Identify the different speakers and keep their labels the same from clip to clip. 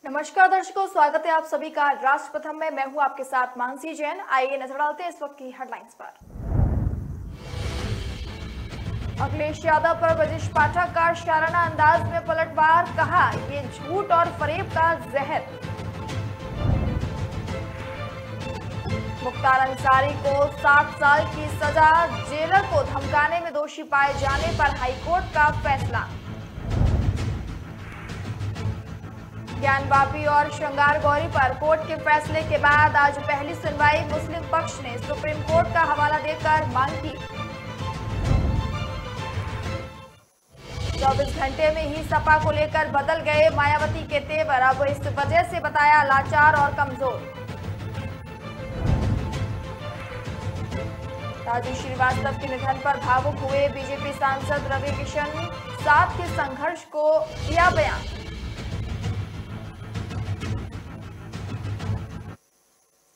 Speaker 1: नमस्कार दर्शकों, स्वागत है आप सभी का राष्ट्र प्रथम में। मैं हूं आपके साथ मानसी जैन। आइए नजर डालते हैं इस वक्त की हेडलाइंस पर। अखिलेश यादव पर ब्रजेश पाठक का शाराना अंदाज में पलटवार, कहा ये झूठ और फरेब का जहर। मुख्तार अंसारी को 7 साल की सजा, जेलर को धमकाने में दोषी पाए जाने पर हाईकोर्ट का फैसला। ज्ञानवापी और श्रृंगार गौरी पर कोर्ट के फैसले के बाद आज पहली सुनवाई। मुस्लिम पक्ष ने सुप्रीम कोर्ट का हवाला देकर मांग की। 24 घंटे में ही सपा को लेकर बदल गए मायावती के तेवर, अब इस वजह से बताया लाचार और कमजोर। राजू श्रीवास्तव के निधन पर भावुक हुए बीजेपी सांसद रवि किशन, साथ के संघर्ष को किया बयान।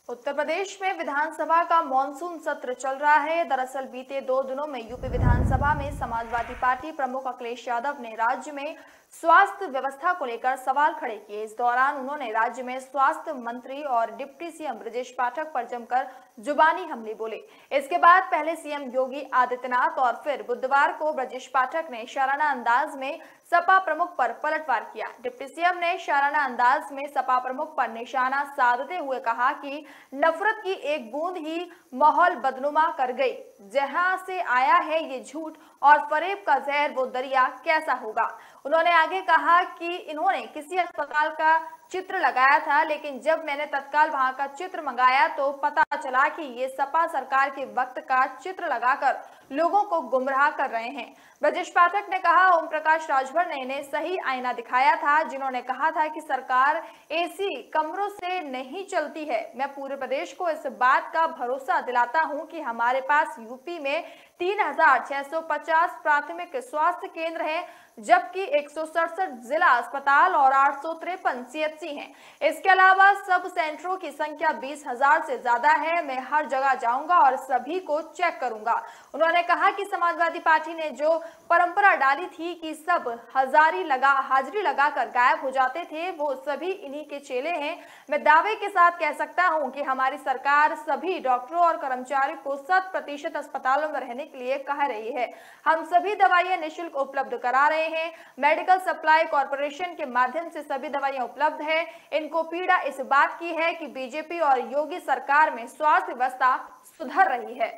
Speaker 1: उत्तर प्रदेश में विधानसभा का मॉनसून सत्र चल रहा है। दरअसल बीते 2 दिनों में यूपी विधानसभा में समाजवादी पार्टी प्रमुख अखिलेश यादव ने राज्य में स्वास्थ्य व्यवस्था को लेकर सवाल खड़े किए। इस दौरान उन्होंने राज्य में स्वास्थ्य मंत्री और डिप्टी सीएम ब्रजेश पाठक पर जमकर जुबानी हमले बोले। इसके बाद पहले सीएम योगी आदित्यनाथ और फिर बुधवार को ब्रजेश पाठक ने शाराना अंदाज में सपा प्रमुख पर पलटवार किया। डिप्टी सीएम ने शाराना अंदाज में सपा प्रमुख पर निशाना साधते हुए कहा कि नफरत की एक बूंद ही माहौल बदनुमा कर गई। जहां से आया है ये झूठ और फरेब का जहर, वो दरिया कैसा होगा। उन्होंने आगे कहा कि इन्होंने किसी अस्पताल का चित्र लगाया था, लेकिन जब मैंने तत्काल वहां का चित्र मंगाया तो पता चला कि ये सपा सरकार के वक्त का चित्र लगाकर लोगों को गुमराह कर रहे हैं। ब्रजेश पाठक ने कहा, ओम प्रकाश राजभर ने इन्हें सही आईना दिखाया था, जिन्होंने कहा था कि सरकार एसी कमरों से नहीं चलती है। मैं पूरे प्रदेश को इस बात का भरोसा दिलाता हूं कि हमारे पास यूपी में 3650 प्राथमिक स्वास्थ्य केंद्र हैं, जबकि 167 जिला अस्पताल और 853 सीएचसी हैं। इसके अलावा सब सेंटरों की संख्या 20,000 से ज्यादा है। मैं हर जगह जाऊंगा और सभी को चेक करूंगा। उन्होंने कहा कि समाजवादी पार्टी ने जो परंपरा डाली थी कि सब हाजिरी लगाकर गायब हो जाते थे, वो सभी इन्हीं के चेले हैं। मैं दावे के साथ कह सकता हूं कि हमारी सरकार सभी डॉक्टरों और कर्मचारियों को 100% अस्पतालों में रहने के लिए कह रही है। हम सभी दवाइयां निःशुल्क उपलब्ध करा रहे हैं। मेडिकल सप्लाई कॉर्पोरेशन के माध्यम से सभी दवाइयां उपलब्ध है। इनको पीड़ा इस बात की है कि बीजेपी और योगी सरकार में स्वास्थ्य व्यवस्था सुधर रही है।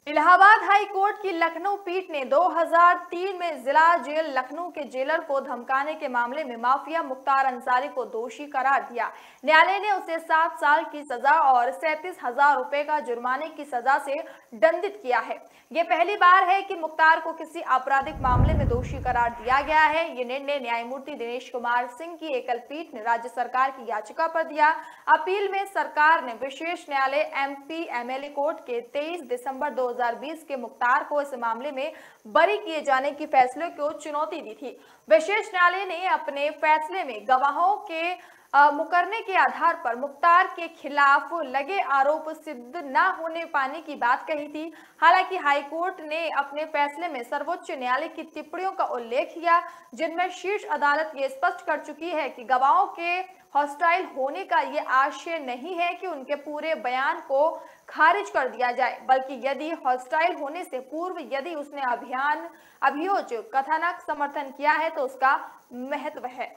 Speaker 1: इलाहाबाद हाई कोर्ट की लखनऊ पीठ ने 2003 में जिला जेल लखनऊ के जेलर को धमकाने के मामले में माफिया मुख्तार अंसारी को दोषी करार दिया। न्यायालय ने उसे 7 साल की सजा और 37,000 रुपए का जुर्माने की सजा से दंडित किया है। ये पहली बार है कि मुख्तार को किसी आपराधिक मामले में दोषी करार दिया गया है। ये निर्णय न्यायमूर्ति दिनेश कुमार सिंह की एकल पीठ ने राज्य सरकार की याचिका पर दिया। अपील में सरकार ने विशेष न्यायालय एमपी एमएलए कोर्ट के 23 दिसंबर 2020 के मुख्तार को इस मामले में बरी किए जाने की फैसले को चुनौती दी थी। विशेष न्यायालय ने अपने फैसले में गवाहों के मुकरने के आधार पर मुख्तार के खिलाफ लगे आरोप सिद्ध न होने पाने की बात कही थी। हालांकि हाईकोर्ट ने अपने फैसले में सर्वोच्च न्यायालय की टिप्पणियों का उल्लेख किया, जिनमें शीर्ष अदालत ये स्पष्ट कर चुकी है कि गवाहों के हॉस्टाइल होने का ये आशय नहीं है कि उनके पूरे बयान को खारिज कर दिया जाए, बल्कि यदि हॉस्टाइल होने से पूर्व यदि उसने अभियोज कथानक समर्थन किया है तो उसका महत्व है।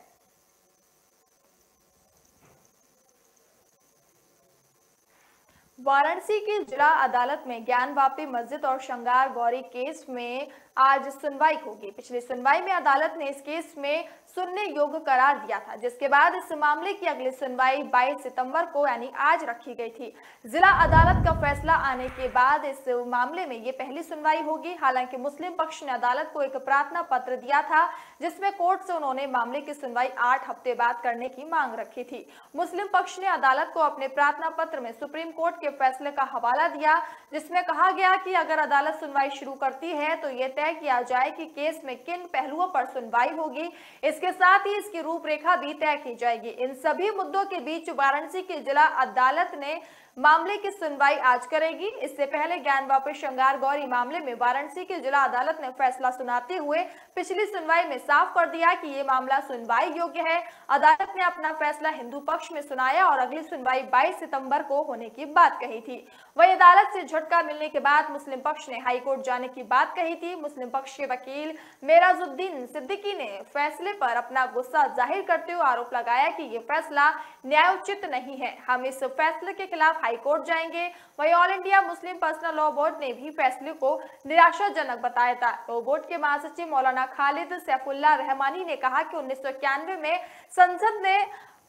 Speaker 1: वाराणसी की जिला अदालत में ज्ञानवापी मस्जिद और श्रृंगार गौरी केस में आज सुनवाई होगी। पिछली सुनवाई में अदालत ने इस केस में सुनने योग्य करार दिया था, जिसके बाद इस मामले की अगली सुनवाई 22 सितंबर को यानी आज रखी गई थी। जिला अदालत का फैसला आने के बाद इस मामले में ये पहली सुनवाई होगी। हालांकि मुस्लिम पक्ष ने अदालत को एक प्रार्थना पत्र दिया था, जिसमें कोर्ट से उन्होंने मामले की सुनवाई 8 हफ्ते बाद करने की मांग रखी थी। मुस्लिम पक्ष ने अदालत को अपने प्रार्थना पत्र में सुप्रीम कोर्ट के फैसले का हवाला दिया, जिसमें कहा गया कि अगर अदालत सुनवाई शुरू करती है तो ये तय किया जाए कि केस में किन पहलुओं पर सुनवाई होगी। इसके साथ ही इसकी रूपरेखा भी तय की जाएगी। इन सभी मुद्दों के बीच वाराणसी की जिला अदालत ने मामले की सुनवाई आज करेगी। इससे पहले ज्ञान वापस श्रृंगार गौरी मामले में वाराणसी की जिला अदालत ने फैसला सुनाते हुए पिछली सुनवाई में साफ कर दिया कि ये मामला सुनवाई योग्य है। अदालत ने अपना फैसला हिंदू पक्ष में सुनाया और अगली सुनवाई 22 सितंबर को होने की बात कही थी। वही अदालत से झटका मिलने के बाद मुस्लिम पक्ष ने हाईकोर्ट जाने की बात कही थी। मुस्लिम पक्ष के वकील मेराजुद्दीन सिद्दीकी ने फैसले पर अपना गुस्सा जाहिर करते हुए आरोप लगाया कि ये फैसला न्यायोचित नहीं है। हम इस फैसले के खिलाफ हाईकोर्ट जाएंगे। वही all India Muslim personal law board ने भी फैसले को निराशाजनक बताया था। लॉ बोर्ड के महासचिव मौलाना खालिद सैफुल्लाह रहमानी ने कहा कि 1991 में संसद ने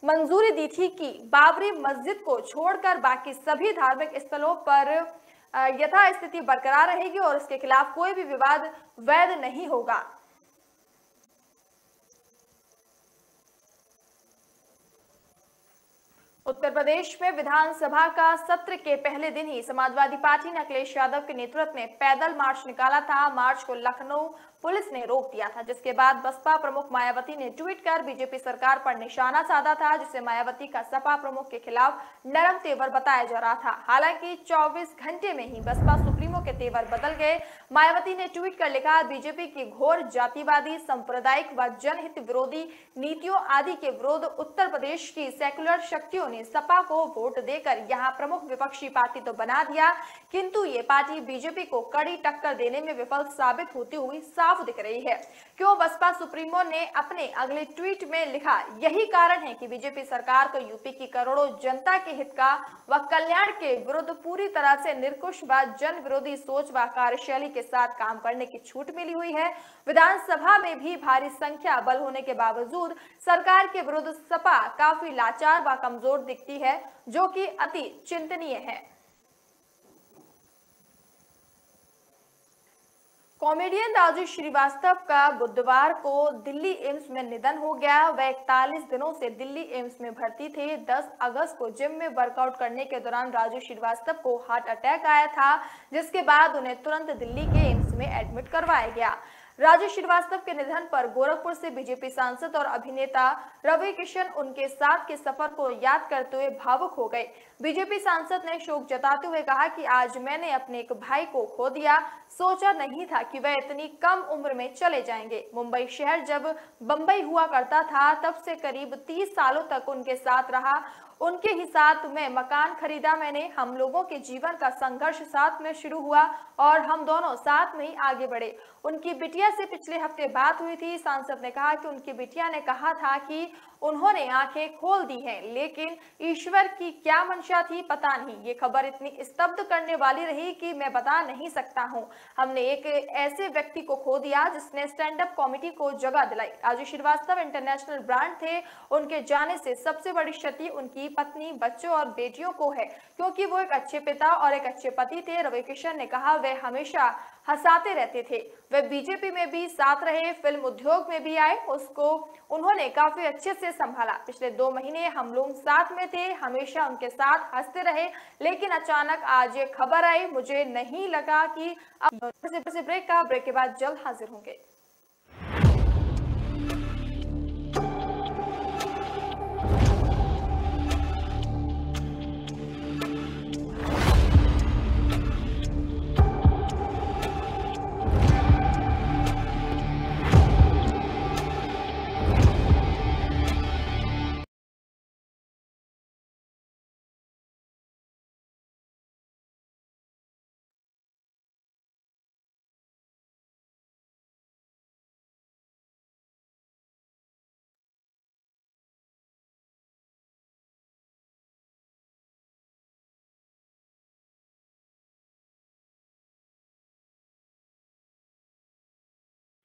Speaker 1: मंजूरी दी थी कि बाबरी मस्जिद को छोड़कर बाकी सभी धार्मिक स्थलों पर यथास्थिति बरकरार रहेगी और इसके खिलाफ कोई भी विवाद वैध नहीं होगा। उत्तर प्रदेश में विधानसभा का सत्र के पहले दिन ही समाजवादी पार्टी ने अखिलेश यादव के नेतृत्व में पैदल मार्च निकाला था। मार्च को लखनऊ पुलिस ने रोक दिया था, जिसके बाद बसपा प्रमुख मायावती ने ट्वीट कर बीजेपी सरकार पर निशाना साधा था, जिसे मायावती का सपा प्रमुख के खिलाफ नरम तेवर बताया जा रहा था। हालांकि 24 घंटे में ही बसपा सुप्रीमो के तेवर बदल गए। मायावती ने ट्वीट कर लिखा, बीजेपी की घोर जातिवादी, सांप्रदायिक व जनहित विरोधी नीतियों आदि के विरोध उत्तर प्रदेश की सेक्युलर शक्तियों ने सपा को वोट देकर यहाँ प्रमुख विपक्षी पार्टी तो बना दिया, किंतु ये पार्टी बीजेपी को कड़ी टक्कर देने में विफल साबित होती हुई साफ दिख रही है। क्यों? बसपा सुप्रीमो ने अपने अगले ट्वीट में लिखा, यही कारण है कि बीजेपी सरकार को यूपी की करोड़ों जनता के हित का व कल्याण के विरुद्ध पूरी तरह से निरंकुश व जन विरोधी सोच व कार्यशैली के साथ काम करने की छूट मिली हुई है। विधानसभा में भी भारी संख्या बल होने के बावजूद सरकार के विरुद्ध सपा काफी लाचार व कमजोर दिखती है, जो कि अति चिंतनीय है। कॉमेडियन राजू श्रीवास्तव का बुधवार को दिल्ली एम्स में निधन हो गया। वह 41 दिनों से दिल्ली एम्स में भर्ती थे। 10 अगस्त को जिम में वर्कआउट करने के दौरान राजू श्रीवास्तव को हार्ट अटैक आया था, जिसके बाद उन्हें तुरंत दिल्ली के एम्स में एडमिट करवाया गया। राजू श्रीवास्तव के निधन पर गोरखपुर से बीजेपी सांसद और अभिनेता रवि किशन उनके साथ के सफर को याद करते हुए भावुक हो गए। बीजेपी सांसद ने शोक जताते हुए कहा कि आज मैंने अपने एक भाई को खो दिया। सोचा नहीं था कि वह इतनी कम उम्र में चले जाएंगे। मुंबई शहर जब बंबई हुआ करता था, तब से करीब 30 सालों तक उनके साथ रहा। उनके ही साथ में मकान खरीदा मैंने। हम लोगों के जीवन का संघर्ष साथ में शुरू हुआ और हम दोनों साथ में ही आगे बढ़े। उनकी बिटिया से पिछले हफ्ते बात हुई थी। सांसद ने कहा कि उनकी बिटिया ने कहा था कि उन्होंने आंखें खोल दी हैं, लेकिन ईश्वर की क्या मंशा थी पता नहीं। ये खबर इतनी स्तब्ध करने वाली रही कि मैं बता नहीं सकता हूं। हमने एक ऐसे व्यक्ति को खो दिया जिसने स्टैंड अप कॉमेडी को जगह दिलाई। राजू श्रीवास्तव इंटरनेशनल ब्रांड थे। उनके जाने से सबसे बड़ी क्षति उनकी पत्नी, बच्चों और बेटियों को है, क्योंकि वो एक अच्छे पिता और एक अच्छे पति थे। रवि किशन ने कहा, वे हमेशा हंसाते रहते थे। वे बीजेपी में भी साथ रहे, फिल्म उद्योग में भी आए, उसको उन्होंने काफी अच्छे से संभाला। पिछले 2 महीने हम लोग साथ में थे, हमेशा उनके साथ हंसते रहे, लेकिन अचानक आज ये खबर आई। मुझे नहीं लगा कि अब ब्रेक के बाद जल्द हाजिर होंगे।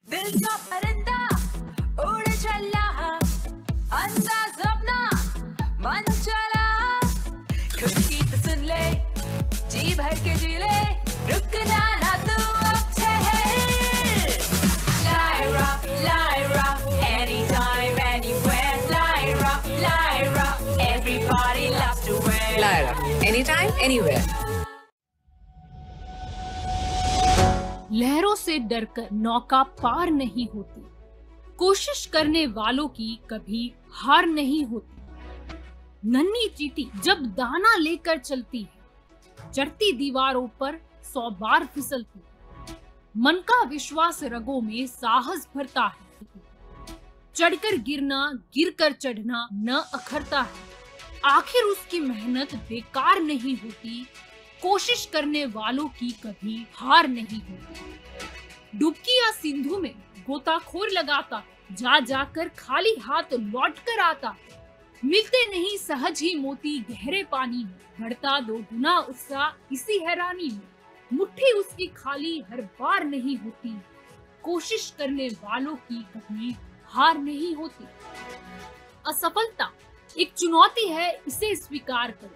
Speaker 2: दिल का परिंदा उड़ चला, अंदाज अपना मन चला, खुद की तो सुन ले, जी भर के जी ले, रुकना ना तू अब ठहर। Lyra, anytime, anywhere. Lyra, everybody loves to wear.
Speaker 3: Lyra, anytime, anywhere.
Speaker 4: लहरों से डरकर नौका पार नहीं होती, कोशिश करने वालों की कभी हार नहीं होती। नन्ही चींटी जब दाना लेकर चलती है चढ़ती दीवारों पर 100 बार फिसलती। मन का विश्वास रगों में साहस भरता है। चढ़कर गिरना, गिरकर चढ़ना न अखरता है। आखिर उसकी मेहनत बेकार नहीं होती। कोशिश करने वालों की कभी हार नहीं होती। डुबकी या सिंधु में गोताखोर लगाता, जा जाकर खाली हाथ लौट कर आता। मिलते नहीं सहज ही मोती गहरे पानी में, बढ़ता 2 गुना उत्साह इसी हैरानी में। मुट्ठी उसकी खाली हर बार नहीं होती। कोशिश करने वालों की कभी हार नहीं होती। असफलता एक चुनौती है, इसे स्वीकार करो।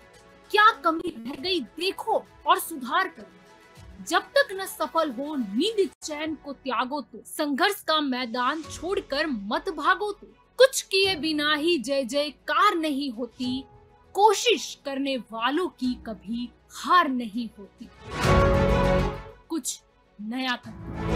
Speaker 4: क्या कमी रह गई देखो और सुधार करो। जब तक न सफल हो नींद चैन को त्यागो तो, संघर्ष का मैदान छोड़कर मत भागो तो। कुछ किए बिना ही जय जयकार नहीं होती। कोशिश करने वालों की कभी हार नहीं होती। कुछ नया करना।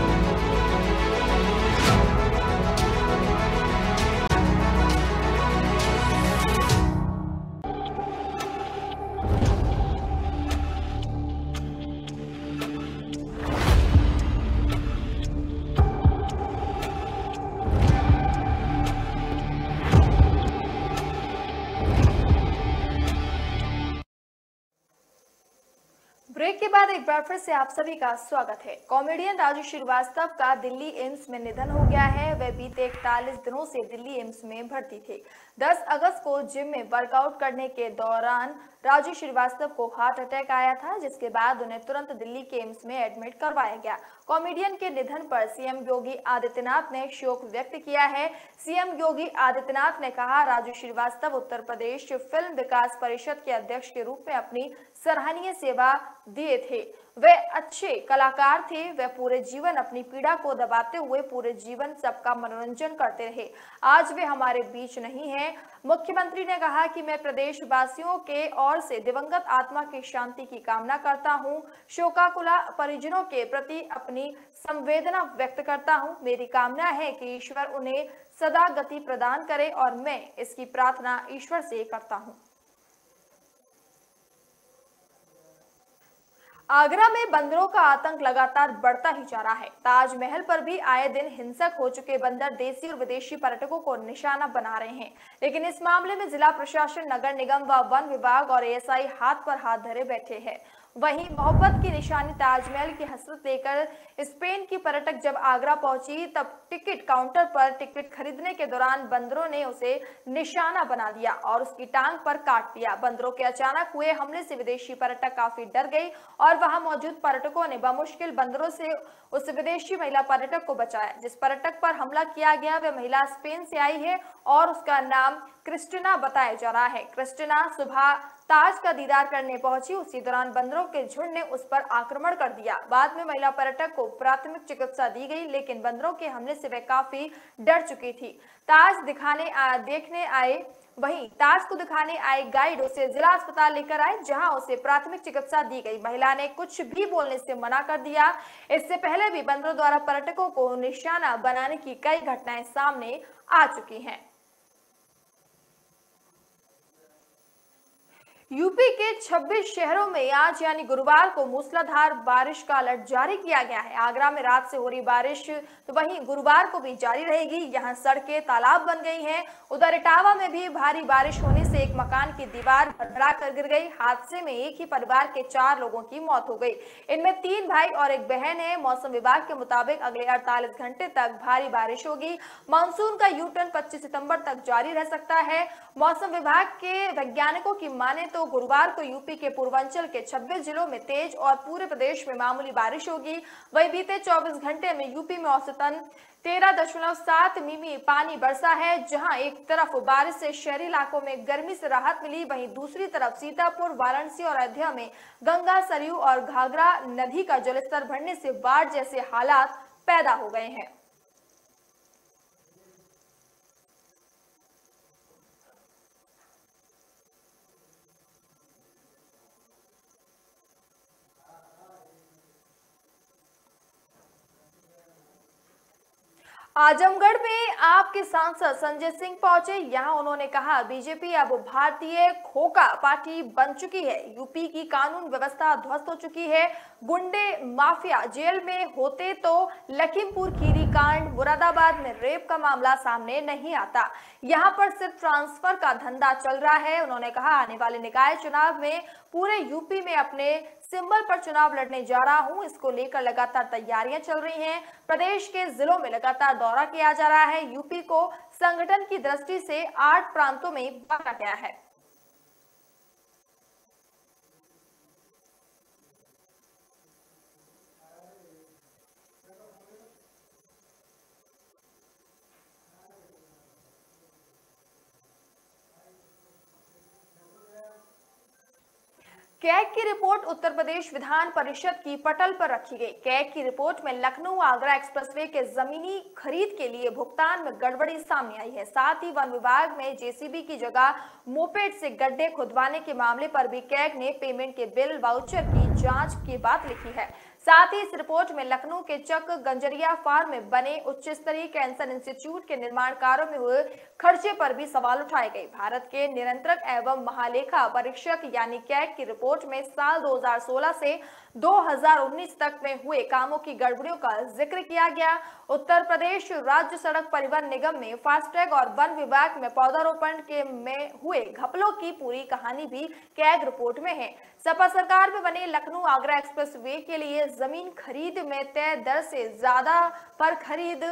Speaker 1: ब्रेक के बाद एक बार फिर से आप सभी का स्वागत है। कॉमेडियन राजू श्रीवास्तव का दिल्ली एम्स में निधन हो गया है। वे बीते 41 दिनों से दिल्ली एम्स में भर्ती थे। 10 अगस्त को जिम में वर्कआउट करने के दौरान राजू श्रीवास्तव को हार्ट अटैक आया था, जिसके बाद उन्हें तुरंत दिल्ली के एम्स में एडमिट करवाया गया। कॉमेडियन के निधन पर सीएम योगी आदित्यनाथ ने शोक व्यक्त किया है। सीएम योगी आदित्यनाथ ने कहा, राजू श्रीवास्तव उत्तर प्रदेश फिल्म विकास परिषद के अध्यक्ष के रूप में अपनी सराहनीय सेवा दिए थे। वे अच्छे कलाकार थे। वे पूरे जीवन अपनी पीड़ा को दबाते हुए पूरे जीवन सबका मनोरंजन करते रहे। आज वे हमारे बीच नहीं हैं। मुख्यमंत्री ने कहा कि मैं प्रदेशवासियों के ओर से दिवंगत आत्मा की शांति की कामना करता हूं। शोकाकुला परिजनों के प्रति अपनी संवेदना व्यक्त करता हूं। मेरी कामना है कि ईश्वर उन्हें सदा गति प्रदान करे और मैं इसकी प्रार्थना ईश्वर से करता हूं। आगरा में बंदरों का आतंक लगातार बढ़ता ही जा रहा है। ताजमहल पर भी आए दिन हिंसक हो चुके बंदर देसी और विदेशी पर्यटकों को निशाना बना रहे हैं, लेकिन इस मामले में जिला प्रशासन, नगर निगम व वन विभाग और एएसआई हाथ पर हाथ धरे बैठे हैं। वहीं मोहब्बत की निशानी ताजमहल की हसरत लेकर स्पेन की पर्यटक जब आगरा पहुंची, तब टिकट काउंटर पर टिकट खरीदने के दौरान बंदरों ने उसे निशाना बना दिया और उसकी टांग पर काट दिया। बंदरों के अचानक हुए हमले से विदेशी पर्यटक काफी डर गई और वहां मौजूद पर्यटकों ने बमुश्किल बंदरों से उस विदेशी महिला पर्यटक को बचाया। जिस पर्यटक पर हमला किया गया वह महिला स्पेन से आई है और उसका नाम क्रिस्टिना बताया जा रहा है। क्रिस्टिना सुबह ताज का दीदार करने पहुंची, उसी दौरान बंदरों के झुंड ने उस पर आक्रमण कर दिया। बाद में महिला पर्यटक को प्राथमिक चिकित्सा दी गई, लेकिन बंदरों के हमले से वह काफी डर चुकी थी। ताज को दिखाने आए गाइड उसे जिला अस्पताल लेकर आए, जहां उसे प्राथमिक चिकित्सा दी गई। महिला ने कुछ भी बोलने से मना कर दिया। इससे पहले भी बंदरों द्वारा पर्यटकों को निशाना बनाने की कई घटनाएं सामने आ चुकी हैं। यूपी के 26 शहरों में आज यानी गुरुवार को मूसलाधार बारिश का अलर्ट जारी किया गया है। आगरा में रात से हो रही बारिश तो वहीं गुरुवार को भी जारी रहेगी। यहां सड़कें तालाब बन गई हैं। उधर इटावा में भी भारी बारिश होने से एक मकान की दीवार भड़बड़ा कर गिर गई। हादसे में एक ही परिवार के 4 लोगों की मौत हो गई। इनमें 3 भाई और एक बहन है। मौसम विभाग के मुताबिक अगले 48 घंटे तक भारी बारिश होगी। मानसून का यू टर्न 25 सितंबर तक जारी रह सकता है। मौसम विभाग के वैज्ञानिकों की माने तो गुरुवार को यूपी के पूर्वांचल के 26 जिलों में तेज और पूरे प्रदेश में मामूली बारिश होगी। वहीं बीते 24 घंटे में यूपी में औसतन 13.7 मिमी पानी बरसा है। जहां एक तरफ बारिश से शहरी इलाकों में गर्मी से राहत मिली, वहीं दूसरी तरफ सीतापुर, वाराणसी और अयोध्या में गंगा, सरयू और घाघरा नदी का जलस्तर बढ़ने से बाढ़ जैसे हालात पैदा हो गए हैं। आजमगढ़ में आपके सांसद संजय सिंह पहुंचे। यहां उन्होंने कहा बीजेपी अब भारतीय खोखा पार्टी बन चुकी है। यूपी की कानून व्यवस्था ध्वस्त हो चुकी है। गुंडे माफिया जेल में होते तो लखीमपुर खीरी कांड, मुरादाबाद में रेप का मामला सामने नहीं आता। यहां पर सिर्फ ट्रांसफर का धंधा चल रहा है। उन्होंने कहा आने वाले निकाय चुनाव में पूरे यूपी में अपने सिंबल पर चुनाव लड़ने जा रहा हूं। इसको लेकर लगातार तैयारियां चल रही हैं। प्रदेश के जिलों में लगातार दौरा किया जा रहा है। यूपी को संगठन की दृष्टि से 8 प्रांतों में बांटा गया है। कैग की रिपोर्ट उत्तर प्रदेश विधान परिषद की पटल पर रखी गई। कैग की रिपोर्ट में लखनऊ आगरा एक्सप्रेसवे के जमीनी खरीद के लिए भुगतान में गड़बड़ी सामने आई है। साथ ही वन विभाग में जेसीबी की जगह मोपेड से गड्ढे खुदवाने के मामले पर भी कैग ने पेमेंट के बिल वाउचर की जांच की बात लिखी है। साथ ही इस रिपोर्ट में लखनऊ के चक गंजरिया फार्म में बने उच्च स्तरीय कैंसर इंस्टीट्यूट के निर्माण कार्यों में हुए खर्चे पर भी सवाल उठाए गए। भारत के नियंत्रक एवं महालेखा परीक्षक यानी कैग की रिपोर्ट में साल 2016 से 2019 तक में हुए कामों की गड़बड़ियों का जिक्र किया गया। उत्तर प्रदेश राज्य सड़क परिवहन निगम में फास्टैग और वन विभाग में पौधारोपण के में हुए घपलों की पूरी कहानी भी कैग रिपोर्ट में है। सपा सरकार में बने लखनऊ आगरा एक्सप्रेस वे के लिए जमीन खरीद में तय दर से ज्यादा पर खरीद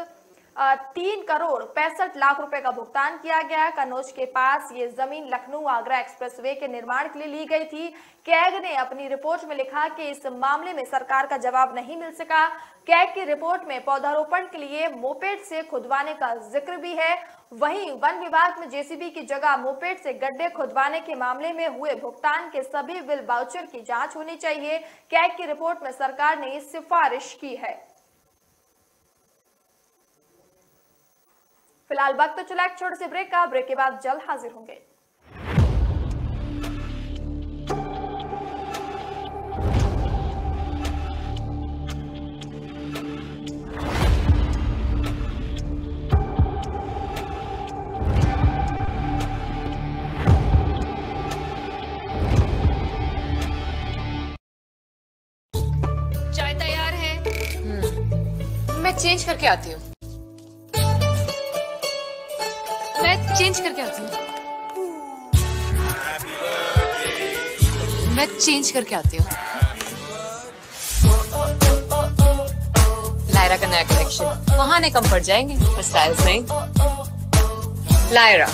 Speaker 1: 3 करोड़ 65 लाख रुपए का भुगतान किया गया। कन्नौज के पास ये जमीन लखनऊ आगरा एक्सप्रेसवे के निर्माण के लिए ली गई थी। कैग ने अपनी रिपोर्ट में लिखा कि इस मामले में सरकार का जवाब नहीं मिल सका। कैग की रिपोर्ट में पौधारोपण के लिए मोपेड से खुदवाने का जिक्र भी है। वहीं वन विभाग में जेसीबी की जगह मोपेड से गड्ढे खुदवाने के मामले में हुए भुगतान के सभी बिल वाउचर की जांच होनी चाहिए। कैग की रिपोर्ट में सरकार ने सिफारिश की है। फिलहाल वक्त तो चला एक छोटे से ब्रेक का। ब्रेक के बाद जल्द हाजिर होंगे।
Speaker 3: चाय तैयार है। मैं चेंज करके आती हूँ। चेंज करके आती हूँ। मैं चेंज करके आती हूँ। लायरा का नया कलेक्शन वहां कम पड़ जाएंगे पर स्टाइल्स नहीं। लायरा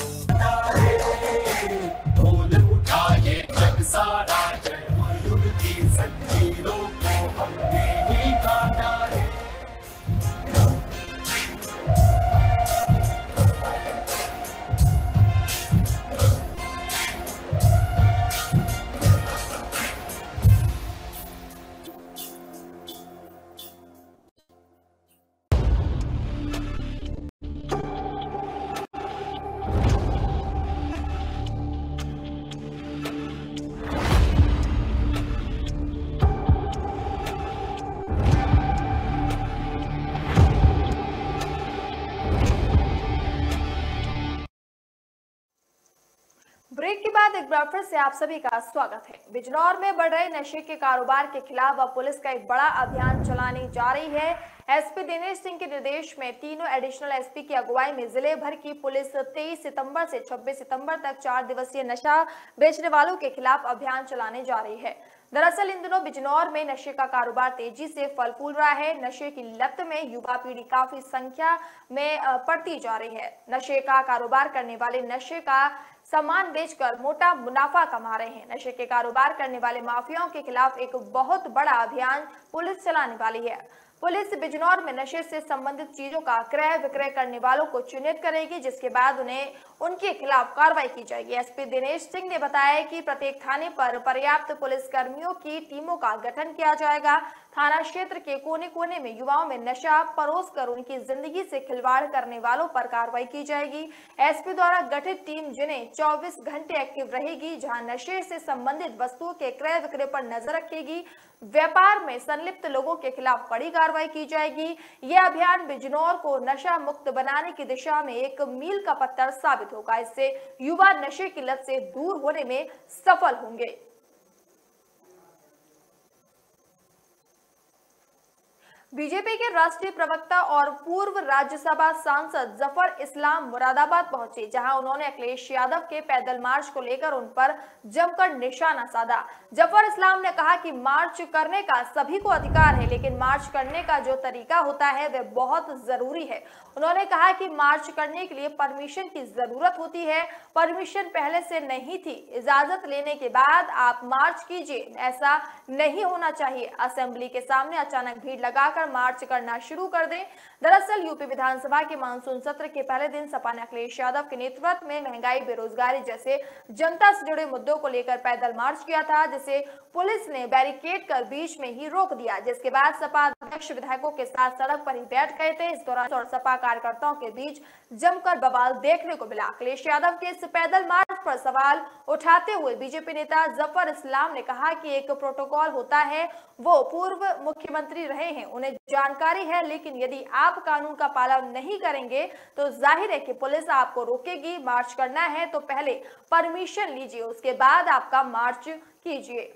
Speaker 1: ब्रेक के बाद एक बार फिर से आप सभी का स्वागत है। बिजनौर में बढ़ रहे नशे के कारोबार के खिलाफ अब पुलिस का एक बड़ा अभियान चलाने जा रही है। एसपी दिनेश सिंह के निर्देश में तीनों एडिशनल एसपी की अगुवाई में जिले भर की पुलिस 23 सितंबर से 26 सितंबर तक 4 दिवसीय नशा बेचने वालों के खिलाफ अभियान चलाने जा रही है। दरअसल इन दिनों बिजनौर में नशे का कारोबार तेजी से फल फूल रहा है। नशे की लत में युवा पीढ़ी काफी संख्या में बढ़ती जा रही है। नशे का कारोबार करने वाले नशे का सामान बेचकर मोटा मुनाफा कमा रहे हैं। नशे के कारोबार करने वाले माफियाओं के खिलाफ एक बहुत बड़ा अभियान पुलिस चलाने वाली है। पुलिस बिजनौर में नशे से संबंधित चीजों का क्रय विक्रय करने वालों को चिन्हित करेगी, जिसके बाद उन्हें उनके खिलाफ कार्रवाई की जाएगी। एसपी दिनेश सिंह ने बताया कि प्रत्येक थाने पर पर्याप्त पुलिस कर्मियों की टीमों का गठन किया जाएगा। थाना क्षेत्र के कोने कोने में युवाओं में नशा परोस कर उनकी जिंदगी से खिलवाड़ करने वालों पर कार्रवाई की जाएगी। एसपी द्वारा गठित टीम जिन्हें 24 घंटे एक्टिव रहेगी, जहां नशे से संबंधित वस्तुओं के क्रय विक्रय पर नजर रखेगी। व्यापार में संलिप्त लोगों के खिलाफ कड़ी कार्रवाई की जाएगी। यह अभियान बिजनौर को नशा मुक्त बनाने की दिशा में एक मील का पत्थर साबित होगा। इससे युवा नशे की लत से दूर होने में सफल होंगे। बीजेपी के राष्ट्रीय प्रवक्ता और पूर्व राज्यसभा सांसद जफर इस्लाम मुरादाबाद पहुंचे, जहां उन्होंने अखिलेश यादव के पैदल मार्च को लेकर उन पर जमकर निशाना साधा। जफर इस्लाम ने कहा कि मार्च करने का सभी को अधिकार है, लेकिन मार्च करने का जो तरीका होता है वह बहुत जरूरी है। उन्होंने कहा कि मार्च करने के लिए परमिशन की जरूरत होती है, परमिशन पहले से नहीं थी, इजाजत लेने के बाद आप मार्च कीजिए, ऐसा नहीं होना चाहिए। असेंबली के सामने अचानक भीड़ लगाकर मार्च करना शुरू कर दें। दरअसल यूपी विधानसभा के मानसून सत्र के पहले दिन सपा ने अखिलेश यादव के नेतृत्व में महंगाई, बेरोजगारी जैसे जनता से जुड़े मुद्दों को लेकर पैदल मार्च किया था, जिसे पुलिस ने बैरिकेड कर बीच में ही रोक दिया, जिसके बाद सपा अध्यक्ष विधायकों के साथ सड़क पर ही बैठ गए थे। इस दौरान और सपा कार्यकर्ताओं के बीच जमकर बवाल देखने को मिला। अखिलेश यादव के इस पैदल मार्च पर सवाल उठाते हुए बीजेपी नेता जफर इस्लाम ने कहा कि एक प्रोटोकॉल होता है, वो पूर्व मुख्यमंत्री रहे हैं, उन्हें जानकारी है, लेकिन यदि आप कानून का पालन नहीं करेंगे तो जाहिर है कि पुलिस आपको रोकेगी। मार्च करना है तो पहले परमिशन लीजिए, उसके बाद आपका मार्च कीजिए।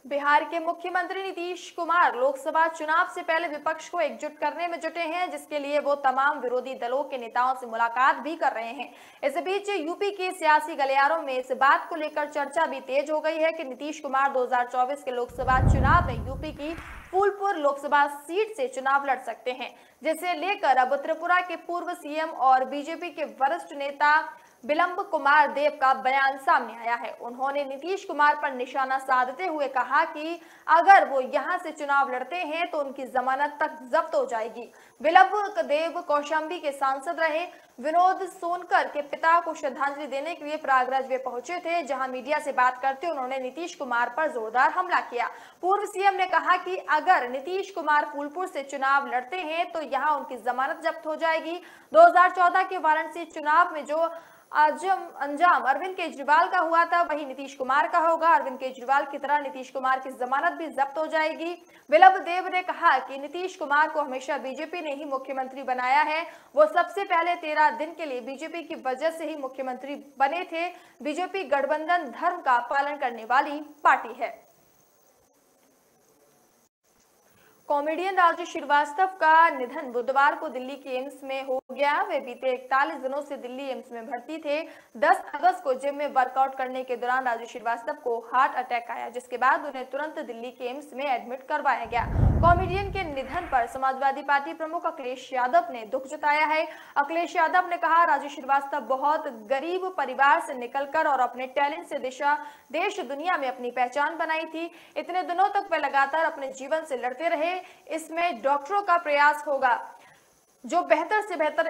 Speaker 1: बिहार के मुख्यमंत्री नीतीश कुमार लोकसभा चुनाव से पहले विपक्ष को एकजुट करने में जुटे हैं, जिसके लिए वो तमाम विरोधी दलों के नेताओं से मुलाकात भी कर रहे हैं। इस बीच यूपी के सियासी गलियारों में इस बात को लेकर चर्चा भी तेज हो गई है कि नीतीश कुमार 2024 के लोकसभा चुनाव में यूपी की फूलपुर लोकसभा सीट से चुनाव लड़ सकते हैं, जिसे लेकर अब त्रिपुरा के पूर्व सीएम और बीजेपी के वरिष्ठ नेता बिलंब कुमार देव का बयान सामने आया है। उन्होंने नीतीश कुमार पर निशाना साधते हुए कहा कि अगर वो यहां से चुनाव लड़ते हैं तो उनकी जमानत तक जब्त हो जाएगी। बिलंब देव कौशाम्बी के सांसद रहे। विनोद सोनकर के पिता को श्रद्धांजलि देने के लिए प्रयागराज वे पहुंचे थे, जहां मीडिया से बात करते उन्होंने नीतीश कुमार पर जोरदार हमला किया। पूर्व सीएम ने कहा कि अगर नीतीश कुमार फूलपुर से चुनाव लड़ते हैं तो यहां उनकी जमानत जब्त हो जाएगी। 2014 के वाराणसी चुनाव में जो अंजाम अरविंद केजरीवाल का हुआ था, वही नीतीश कुमार का होगा। अरविंद केजरीवाल की तरह नीतीश कुमार की जमानत भी जब्त हो जाएगी। बिलंब देव ने कहा कि नीतीश कुमार को हमेशा बीजेपी ने ही मुख्यमंत्री बनाया है। वो सबसे पहले 13 दिन के लिए बीजेपी की वजह से ही मुख्यमंत्री बने थे। बीजेपी गठबंधन धर्म का पालन करने वाली पार्टी है। कॉमेडियन राजू श्रीवास्तव का निधन बुधवार को दिल्ली के एम्स में हो गया। वे बीते 41 दिनों से दिल्ली एम्स में भर्ती थे। 10 अगस्त को जिम में वर्कआउट करने के दौरान राजू श्रीवास्तव को हार्ट अटैक आया, जिसके बाद उन्हें तुरंत दिल्ली के एम्स में एडमिट करवाया गया। कॉमेडियन के निधन पर समाजवादी पार्टी प्रमुख अखिलेश यादव ने दुख जताया है। अखिलेश यादव ने कहा, राजू श्रीवास्तव बहुत गरीब परिवार से निकलकर और अपने टैलेंट से देश दुनिया में अपनी पहचान बनाई थी। इतने दिनों तक वे लगातार अपने जीवन से लड़ते रहे। इसमें डॉक्टरों का प्रयास होगा, जो बेहतर से बेहतर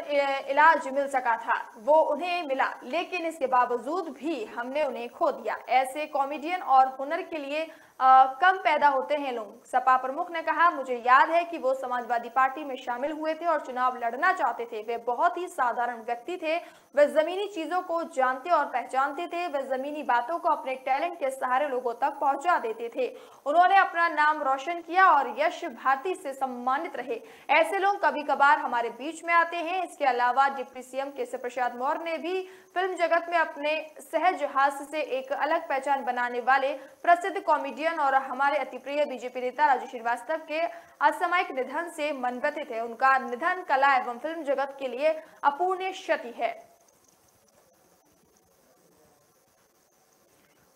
Speaker 1: इलाज मिल सका था वो उन्हें मिला, लेकिन इसके बावजूद भी हमने उन्हें खो दिया। ऐसे कॉमेडियन और हुनर के लिए कम पैदा होते हैं लोग। सपा प्रमुख ने कहा, मुझे याद है कि वो समाजवादी पार्टी में शामिल हुए थे और चुनाव लड़ना चाहते थे। वे बहुत ही साधारण व्यक्ति थे। वे जमीनी चीजों को जानते और पहचानते थे। वे जमीनी बातों को अपने टैलेंट के सहारे लोगों तक पहुंचा देते थे। उन्होंने अपना नाम रोशन किया और यश भारती से सम्मानित रहे। ऐसे लोग कभी कभार हमारे बीच में आते हैं। इसके अलावा डिप्टी सीएम केशव प्रसाद मौर्य ने भी फिल्म जगत में अपने सहज हास्य से एक अलग पहचान बनाने वाले प्रसिद्ध कॉमेडियन और हमारे अतिप्रिय बीजेपी नेता राजू श्रीवास्तव के असामयिक निधन से मन व्यथित है। उनका निधन कला एवं फिल्म जगत के लिए अपूर्णीय क्षति है।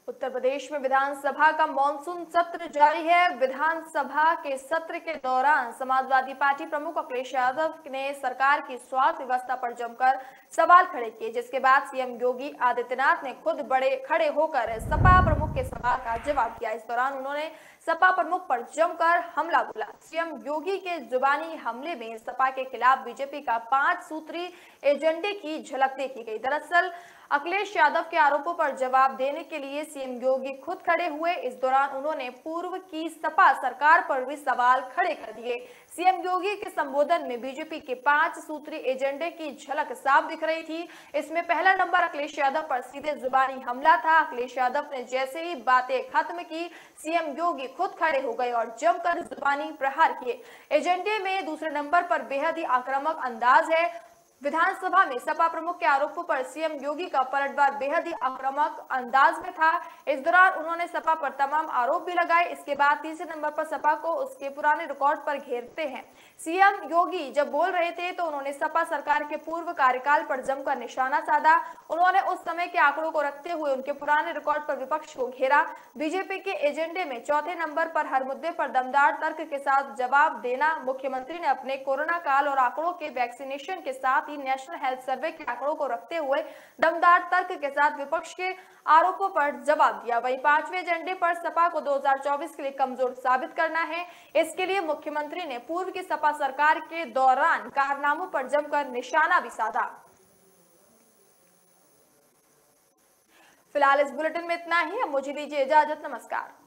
Speaker 1: उत्तर प्रदेश में विधानसभा का मॉनसून सत्र जारी है। विधानसभा के सत्र के दौरान समाजवादी पार्टी प्रमुख अखिलेश यादव ने सरकार की स्वास्थ्य व्यवस्था पर जमकर सवाल खड़े किए, जिसके बाद सीएम योगी आदित्यनाथ ने खुद खड़े होकर सपा प्रमुख के सवाल का जवाब दिया। इस दौरान उन्होंने सपा प्रमुख पर जमकर हमला बोला। सीएम योगी के जुबानी हमले में सपा के खिलाफ बीजेपी का 5 सूत्री एजेंडे की झलक देखी गई। दरअसल अखिलेश यादव के आरोपों पर जवाब देने के लिए सीएम योगी खुद खड़े हुए। इस दौरान उन्होंने पूर्व की सपा सरकार पर भी सवाल खड़े कर दिए। सीएम योगी के संबोधन में बीजेपी के 5 सूत्री एजेंडे की झलक साफ दिख रही थी। इसमें पहला नंबर अखिलेश यादव पर सीधे जुबानी हमला था। अखिलेश यादव ने जैसे ही बातें खत्म की, सीएम योगी खुद खड़े हो गए और जमकर जुबानी प्रहार किए। एजेंडे में दूसरे नंबर पर बेहद ही आक्रामक अंदाज है। विधानसभा में सपा प्रमुख के आरोपों पर सीएम योगी का पलटवार बेहद ही आक्रामक अंदाज में था। इस दौरान उन्होंने सपा पर तमाम आरोप भी लगाए। इसके बाद तीसरे नंबर पर सपा को उसके पुराने रिकॉर्ड पर घेरते हैं। सीएम योगी जब बोल रहे थे तो उन्होंने सपा सरकार के पूर्व कार्यकाल पर जमकर निशाना साधा। उन्होंने उस समय के आंकड़ों को रखते हुए उनके पुराने रिकॉर्ड पर विपक्ष को घेरा। बीजेपी के एजेंडे में चौथे नंबर पर हर मुद्दे पर दमदार तर्क के साथ जवाब देना। मुख्यमंत्री ने अपने कोरोना काल और आंकड़ों के वैक्सीनेशन के साथ नेशनल हेल्थ सर्वे के आंकड़ों को रखते हुए दमदार तर्क के साथ विपक्ष के आरोपों पर जवाब दिया। वहीं 5वें एजेंडे पर सपा को 2024 के लिए कमजोर साबित करना है। इसके लिए मुख्यमंत्री ने पूर्व की सपा सरकार के दौरान कारनामों पर जमकर निशाना भी साधा। फिलहाल इस बुलेटिन में इतना ही। अब मुझे दीजिए इजाजत। नमस्कार।